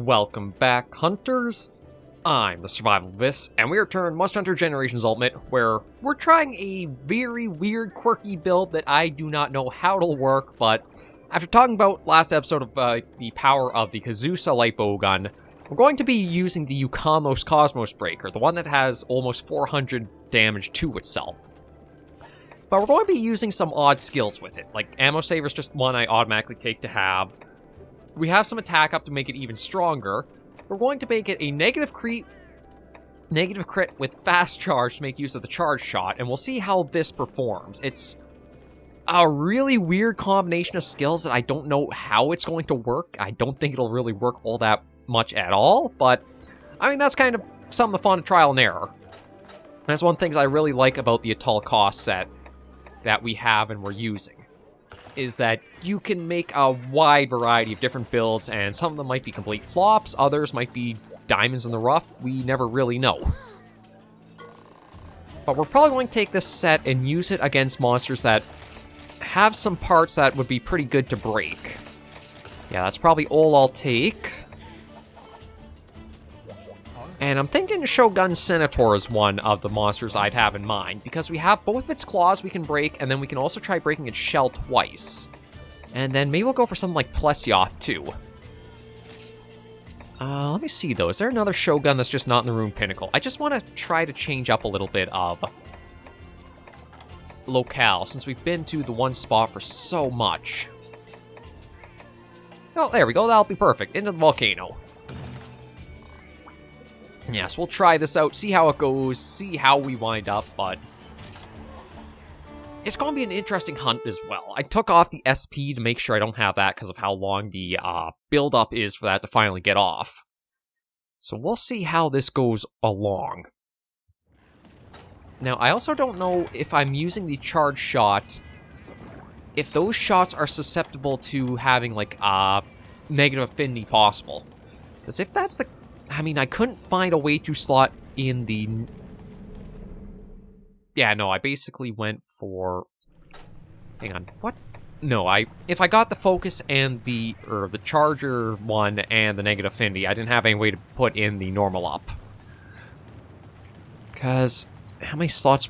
Welcome back, Hunters. I'm the Survivalist, and we returned Monster Hunter Generations Ultimate, where we're trying a very weird, quirky build that I do not know how it'll work, but after talking about last episode of the power of the Kazusa light bow gun, we're going to be using the Yukamos Cosmos Breaker, the one that has almost 400 damage to itself. But we're going to be using some odd skills with it, like Ammo Saver is just one I automatically take to have. We have some attack up to make it even stronger. We're going to make it a negative crit with fast charge to make use of the charge shot, and we'll see how this performs. It's a really weird combination of skills that I don't know how it's going to work. I don't think it'll really work all that much at all, but I mean, that's kind of some of the fun of trial and error. That's one of the things I really like about the Atoll Cost set that we have and we're using, is that you can make a wide variety of different builds, and some of them might be complete flops, others might be diamonds in the rough. We never really know. But we're probably going to take this set and use it against monsters that have some parts that would be pretty good to break. Yeah, that's probably all I'll take. And I'm thinking Shogun Ceanataur is one of the monsters I'd have in mind, because we have both of its claws we can break, and then we can also try breaking its shell twice. And then maybe we'll go for something like Plesioth, too. Let me see, though. Is there another Shogun that's just not in the Rune Pinnacle? I just want to try to change up a little bit of locale, since we've been to the one spot for so much. Oh, there we go. That'll be perfect. Into the volcano. Yes, we'll try this out, see how it goes, see how we wind up, but it's going to be an interesting hunt as well. I took off the SP to make sure I don't have that because of how long the build-up is for that to finally get off. So we'll see how this goes along. Now, I also don't know if I'm using the charge shot, if those shots are susceptible to having, like, negative affinity possible. Because if that's the... I mean, I couldn't find a way to slot in the... Yeah, no, I basically went for... Hang on, what? No, if I got the focus and the charger one and the negative affinity, I didn't have any way to put in the normal up. Because, how many slots...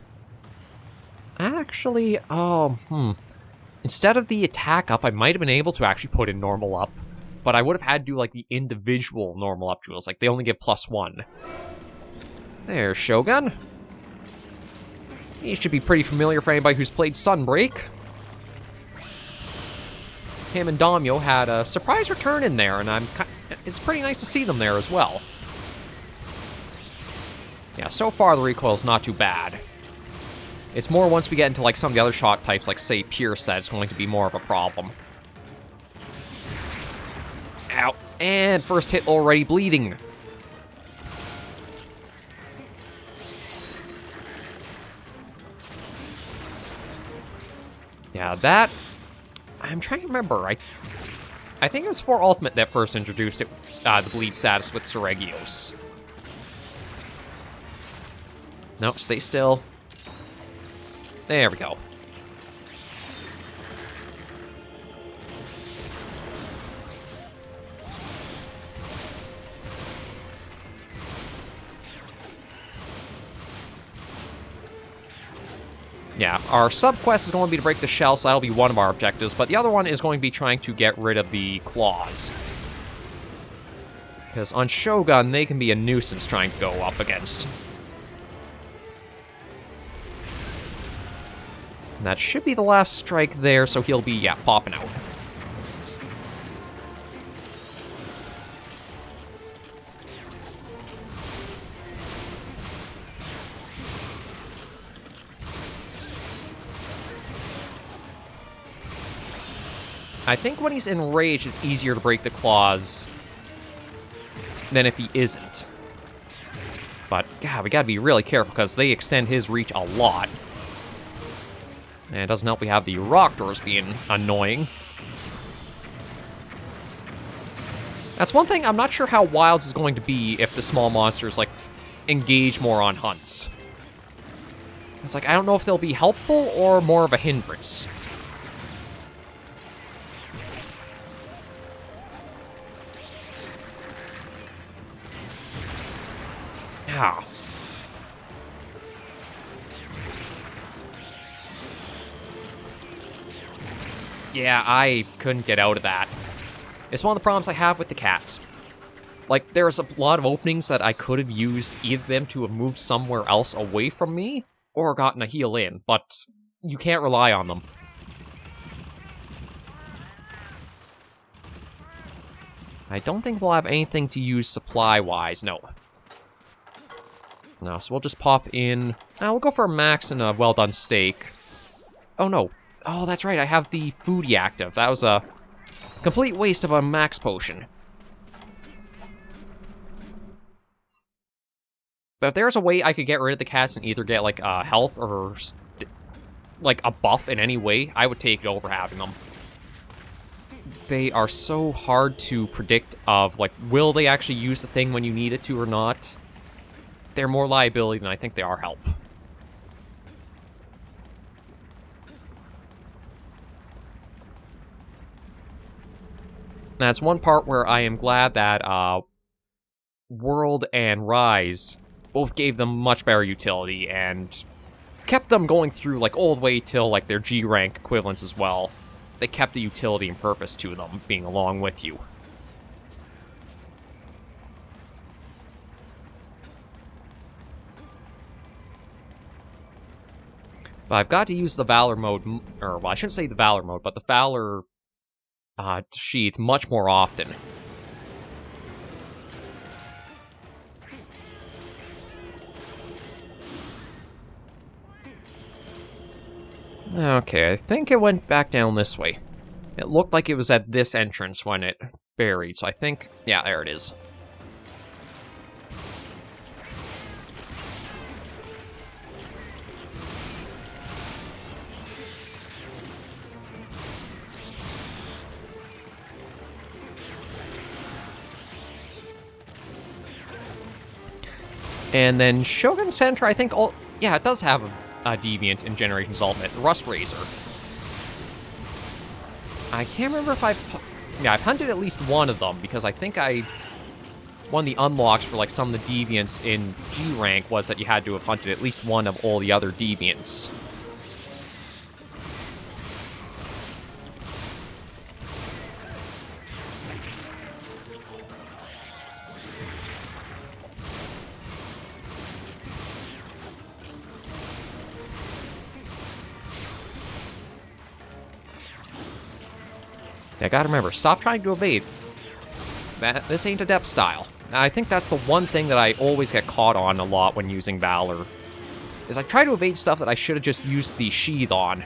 Actually, instead of the attack up, I might have been able to actually put in normal up. But I would have had to do, like, the individual normal up jewels. Like, they only get +1. There's Shogun. He should be pretty familiar for anybody who's played Sunbreak. Him and Damyo had a surprise return in there, and it's pretty nice to see them there as well. Yeah, so far the recoil's not too bad. It's more once we get into, like, some of the other shot types, like, say, Pierce, that it's going to be more of a problem. Ow. And first hit already bleeding. Yeah, that... I'm trying to remember. I think it was for Ultimate that first introduced it, the bleed status with Seregios. No, stay still. There we go. Yeah, our sub-quest is going to be to break the shell, so that'll be one of our objectives, but the other one is going to be trying to get rid of the claws. Because on Shogun, they can be a nuisance trying to go up against. And that should be the last strike there, so he'll be, yeah, popping out. I think when he's enraged, it's easier to break the claws than if he isn't. But, God, we gotta be really careful, because they extend his reach a lot. And it doesn't help we have the rock doors being annoying. That's one thing, I'm not sure how Wilds is going to be if the small monsters, like, engage more on hunts. It's like, I don't know if they'll be helpful or more of a hindrance. Ah. Yeah, I couldn't get out of that. It's one of the problems I have with the cats. Like, there's a lot of openings that I could have used either them to have moved somewhere else away from me, or gotten a heal in, but you can't rely on them. I don't think we'll have anything to use supply-wise, no. No, so we'll just pop in... we'll go for a max and a well-done steak. Oh, no. Oh, that's right, I have the foodie active. That was a complete waste of a max potion. But if there's a way I could get rid of the cats and either get, like, health or, like, a buff in any way, I would take it over having them. They are so hard to predict of, like, will they actually use the thing when you need it to or not? They're more liability than I think they are help. That's one part where I am glad that World and Rise both gave them much better utility and kept them going through, like, all the way till, like, their G rank equivalents as well. They kept the utility and purpose to them, being along with you. But I've got to use the Valor mode, or, well, I shouldn't say the Valor mode, but the Valor sheath much more often. Okay, I think it went back down this way. It looked like it was at this entrance when it buried, so I think... yeah, there it is. And then Shogun Ceanataur, I think... yeah, it does have a deviant in Generations Ultimate, the Rust Razor. I can't remember if I've hunted at least one of them, because I think one of the unlocks for, like, some of the deviants in G rank was that you had to have hunted at least one of all the other deviants. I gotta remember, stop trying to evade. This ain't Adept style. Now, I think that's the one thing that I always get caught on a lot when using Valor, is I try to evade stuff that I should have just used the Sheath on.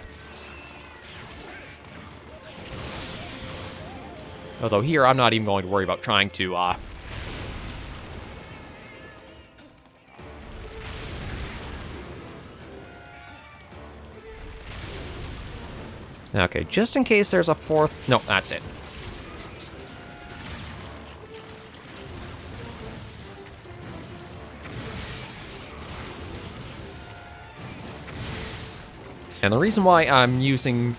Although here, I'm not even going to worry about trying to, Okay, just in case there's a fourth... no, that's it. And the reason why I'm using...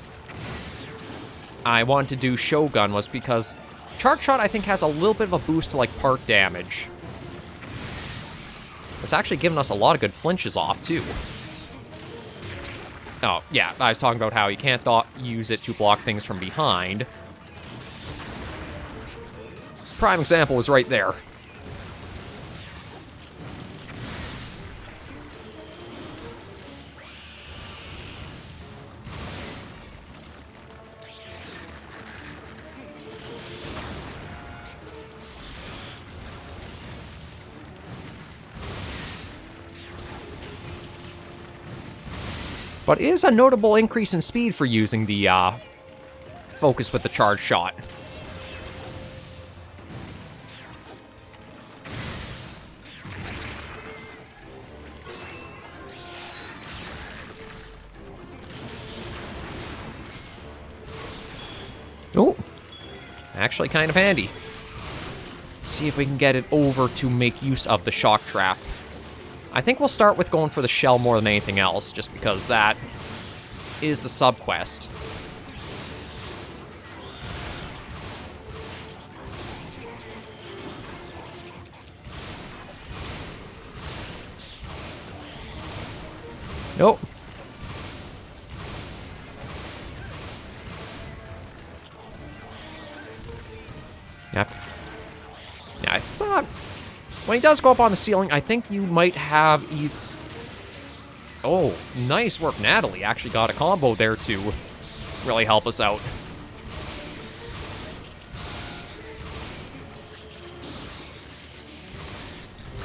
I wanted to do Shogun was because Charge Shot, I think, has a little bit of a boost to, like, part damage. It's actually given us a lot of good flinches off, too. Oh, yeah, I was talking about how you can't use it to block things from behind. Prime example was right there. But it is a notable increase in speed for using the focus with the charge shot. Oh, actually kind of handy. See if we can get it over to make use of the shock trap. I think we'll start with going for the shell more than anything else, just because that is the sub-quest. Nope. Yeah. Yeah, I thought when he does go up on the ceiling, I think you might have Oh, nice work. Natalie actually got a combo there to really help us out.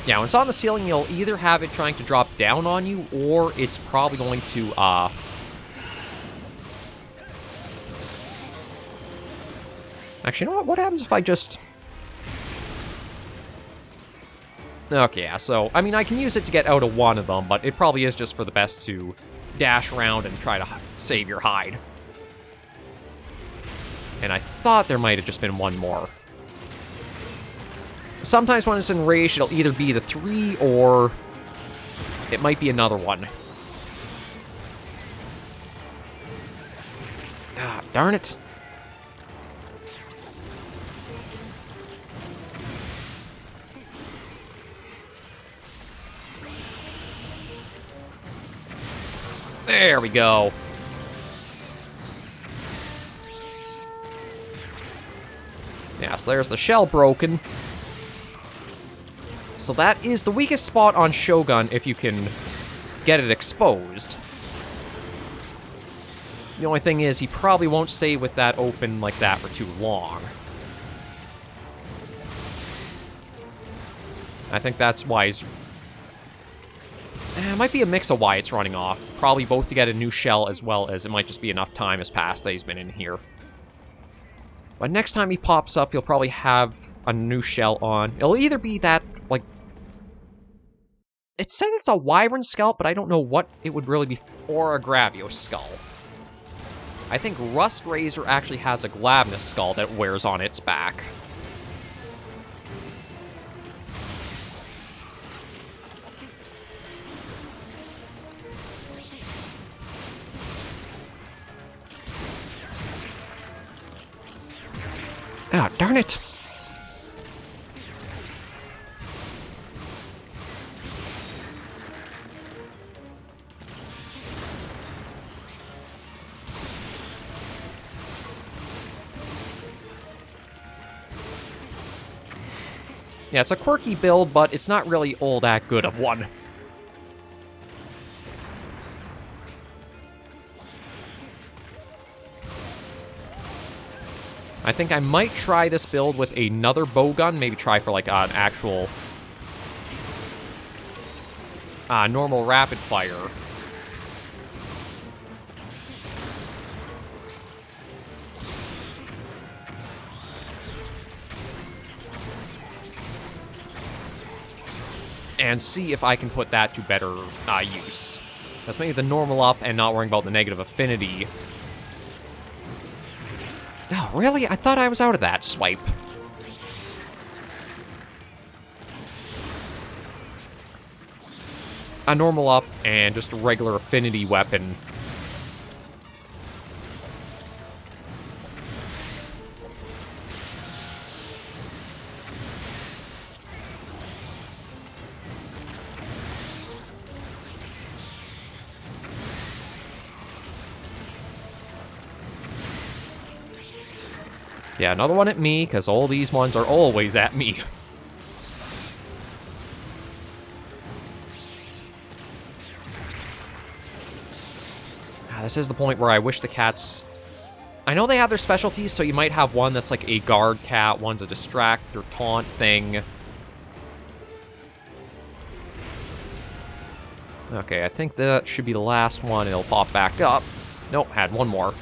Yeah, when it's on the ceiling, you'll either have it trying to drop down on you, or it's probably going to, Actually, you know what? What happens if I just... Okay, yeah, so, I mean, I can use it to get out of one of them, but it probably is just for the best to dash around and try to save your hide. And I thought there might have just been one more. Sometimes when it's enraged, it'll either be the 3 or it might be another one. Ah, darn it. There we go. Yeah, so there's the shell broken. So that is the weakest spot on Shogun if you can get it exposed. The only thing is, he probably won't stay with that open like that for too long. I think that's why he's... It might be a mix of why it's running off. Probably both to get a new shell, as well as it might just be enough time has passed that he's been in here. But next time he pops up, he'll probably have a new shell on. It'll either be that, like... It says it's a wyvern scalp, but I don't know what it would really be, or a Gravios skull. I think Rust Razor actually has a Glavnus skull that wears on its back. Ah, darn it! Yeah, it's a quirky build, but it's not really all that good of one. I think I might try this build with another bowgun, maybe try for like an actual normal rapid fire. And see if I can put that to better use. That's maybe the normal up and not worrying about the negative affinity. No, really? I thought I was out of that swipe. A normal up and just a regular affinity weapon. Yeah, another one at me, because all these ones are always at me. This is the point where I wish the cats... I know they have their specialties, so you might have one that's like a guard cat, one's a distract or taunt thing. Okay, I think that should be the last one. It'll pop back up. Nope, had one more.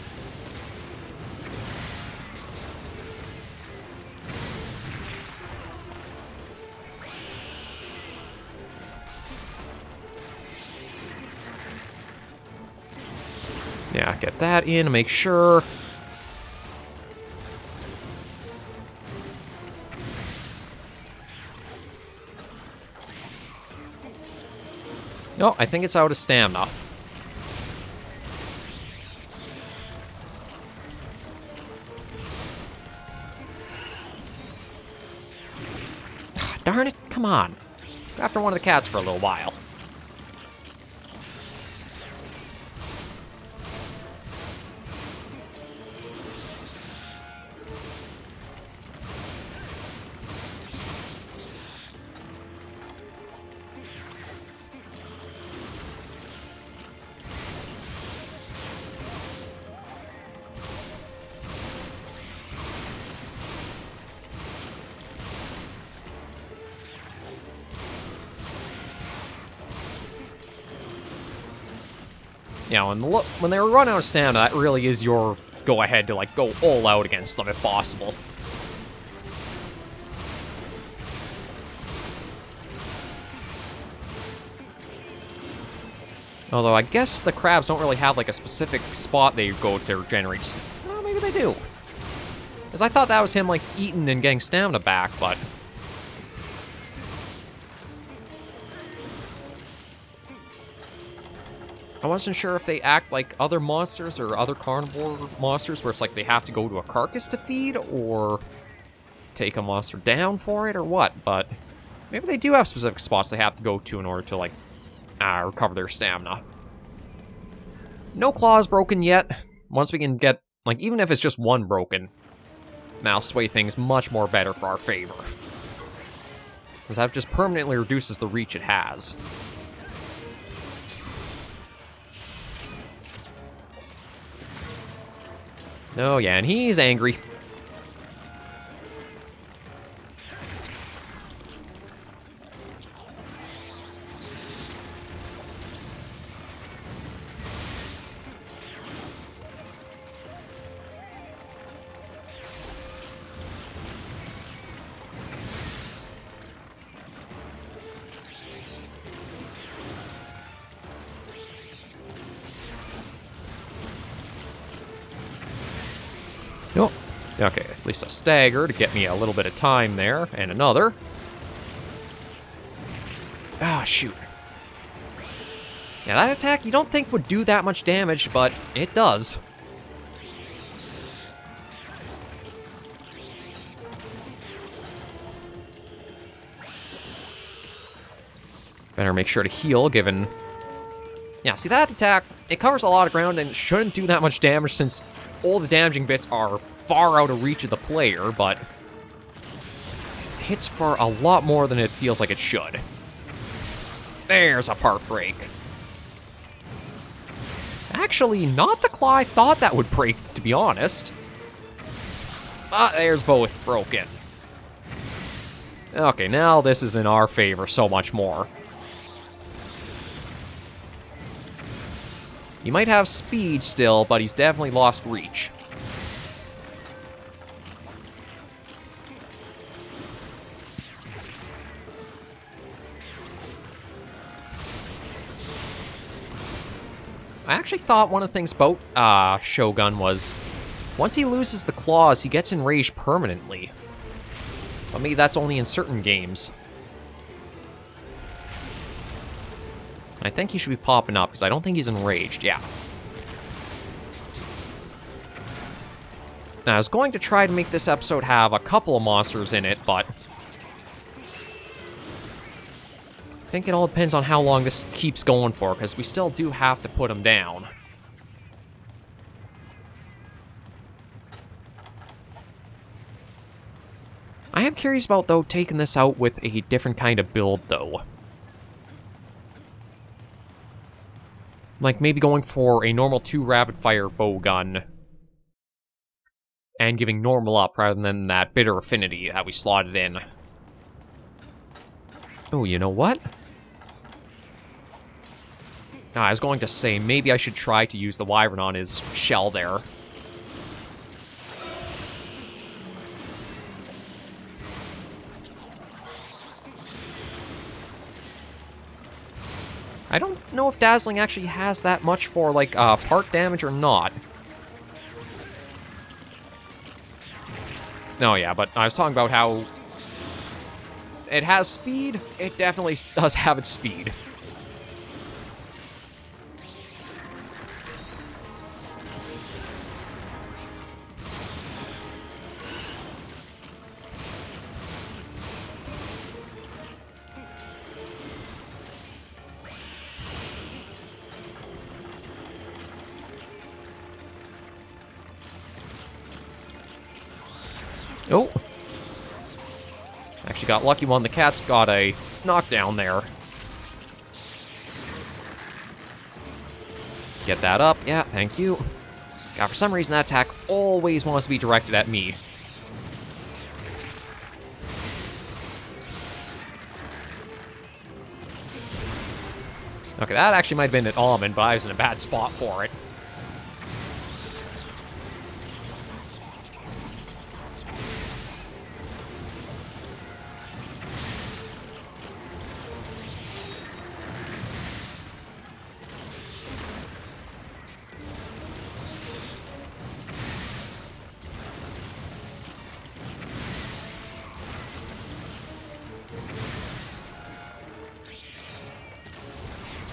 Yeah, get that in, make sure. No, I think it's out of stamina. Darn it, come on. Go after one of the cats for a little while. Now, when they run out of stamina, that really is your go-ahead to, like, go all out against them if possible. Although, I guess the crabs don't really have, like, a specific spot they go to regenerate. Well, maybe they do. Because I thought that was him, like, eating and getting stamina back, but... I wasn't sure if they act like other monsters or other carnivore monsters, where it's like they have to go to a carcass to feed, or take a monster down for it, or what, but... Maybe they do have specific spots they have to go to in order to, like, recover their stamina. No claws broken yet. Once we can get, like, even if it's just one broken, that'll sway things much more better for our favor. Because that just permanently reduces the reach it has. Oh yeah, and he's angry. Nope. Okay, at least a stagger to get me a little bit of time there, and another. Ah, shoot. Yeah, that attack you don't think would do that much damage, but it does. Better make sure to heal, given... Yeah, see that attack, it covers a lot of ground and shouldn't do that much damage since all the damaging bits are far out of reach of the player, but hits for a lot more than it feels like it should. There's a part break. Actually, not the claw I thought that would break, to be honest. But there's both broken. Okay, now this is in our favor so much more. He might have speed still, but he's definitely lost reach. I actually thought one of the things about Shogun was, once he loses the claws, he gets enraged permanently. But maybe that's only in certain games. I think he should be popping up, because I don't think he's enraged, yeah. Now, I was going to try to make this episode have a couple of monsters in it, but... I think it all depends on how long this keeps going for, because we still do have to put him down. I am curious about, though, taking this out with a different kind of build, though. Like, maybe going for a normal 2 rapid-fire bow gun. And giving normal up, rather than that bitter affinity that we slotted in. Oh, you know what? I was going to say, maybe I should try to use the Wyvern on his shell there. I don't know if Dazzling actually has that much for, like, part damage or not. No, yeah, but I was talking about how it has speed. It definitely does have its speed. Oh. Actually got lucky one. The cat's got a knockdown there. Get that up. Yeah, thank you. God, for some reason that attack always wants to be directed at me. Okay, that actually might have been an almond, but I was in a bad spot for it.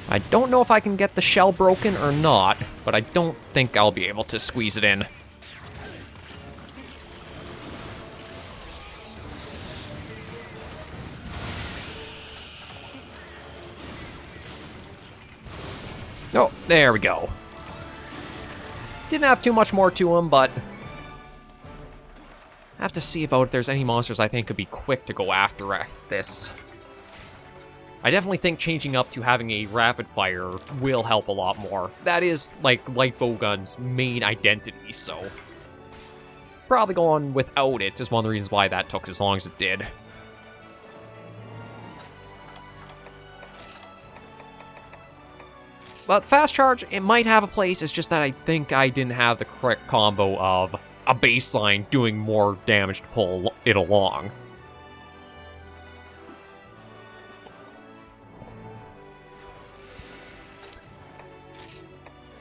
I don't know if I can get the shell broken or not, but I don't think I'll be able to squeeze it in. Oh, there we go. Didn't have too much more to him, but I have to see about if there's any monsters I think could be quick to go after this. I definitely think changing up to having a rapid fire will help a lot more. That is, like, light bowgun's main identity, so probably going without it is one of the reasons why that took as long as it did. But fast charge, it might have a place, it's just that I think I didn't have the correct combo of a baseline doing more damage to pull it along.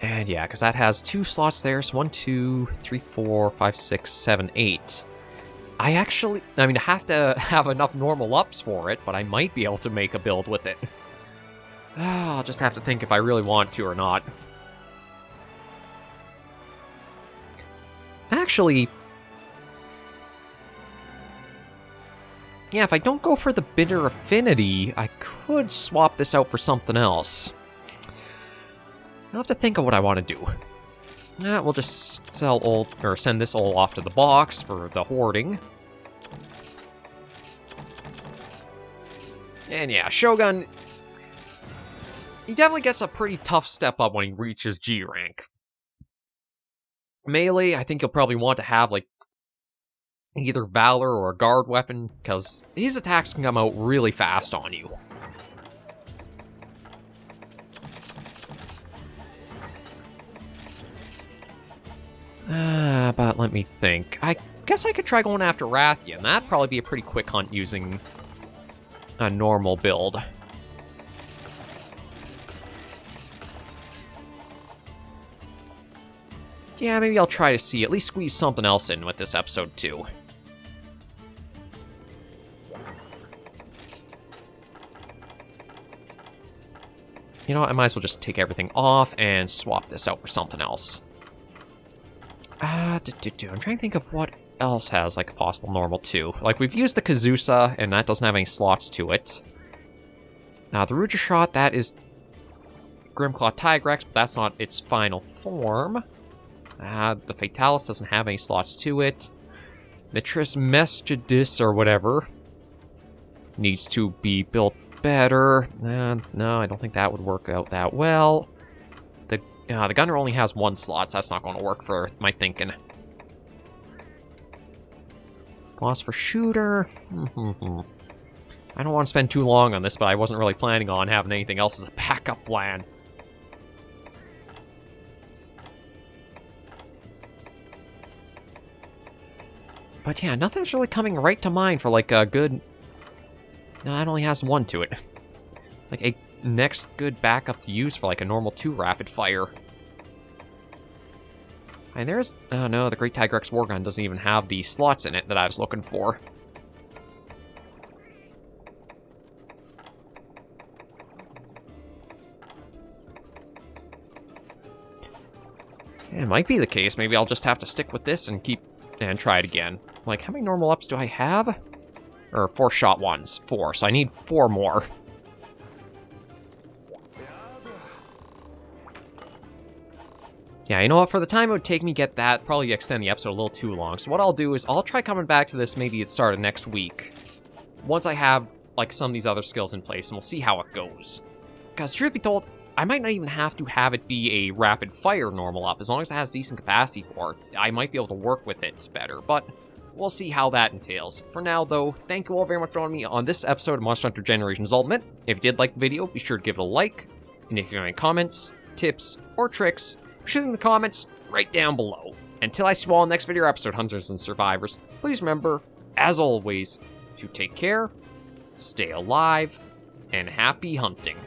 And yeah, because that has 2 slots there, so 1, 2, 3, 4, 5, 6, 7, 8. I have to have enough normal ups for it, but I might be able to make a build with it. I'll just have to think if I really want to or not. Actually, yeah, if I don't go for the bitter affinity, I could swap this out for something else. I'll have to think of what I want to do. We'll just send this all off to the box for the hoarding. And yeah, Shogun, he definitely gets a pretty tough step up when he reaches G rank. Melee, I think you'll probably want to have, like, either Valor or a guard weapon, because his attacks can come out really fast on you. But let me think. I guess I could try going after Rathian. That'd probably be a pretty quick hunt using a normal build. Yeah, maybe I'll try to see, at least squeeze something else in with this episode too. You know what, I might as well just take everything off and swap this out for something else. I'm trying to think of what else has, like, a possible normal too. Like, we've used the Kazusa, and that doesn't have any slots to it. Now, the Ruja Shot, that is Grimclaw Tigrex, but that's not its final form. The Fatalis doesn't have any slots to it. The Trismegedus, or whatever, needs to be built better. No, I don't think that would work out that well. The gunner only has 1 slot, so that's not going to work for my thinking. Philosopher Shooter. I don't want to spend too long on this, but I wasn't really planning on having anything else as a backup plan. But yeah, nothing's really coming right to mind for, like, a good... No, that only has 1 to it. Like, a next good backup to use for, like, a normal 2 rapid fire. And there's... Oh no, the Great Tigrex Wargun doesn't even have the slots in it that I was looking for. Yeah, it might be the case. Maybe I'll just have to stick with this and try it again. Like, how many normal ups do I have? Or 4 shot ones. 4, so I need 4 more. Yeah, you know what? For the time it would take me to get that, probably extend the episode a little too long. So what I'll do is I'll try coming back to this maybe at the start of next week. Once I have, like, some of these other skills in place, and we'll see how it goes. Because, truth be told, I might not even have to have it be a rapid fire normal up. As long as it has decent capacity for it, I might be able to work with it better. But we'll see how that entails. For now, though, thank you all very much for joining me on this episode of Monster Hunter Generations Ultimate. If you did like the video, be sure to give it a like. And if you have any comments, tips, or tricks, shoot them in the comments right down below. Until I see you all in the next video or episode, Hunters and Survivors, please remember, as always, to take care, stay alive, and happy hunting.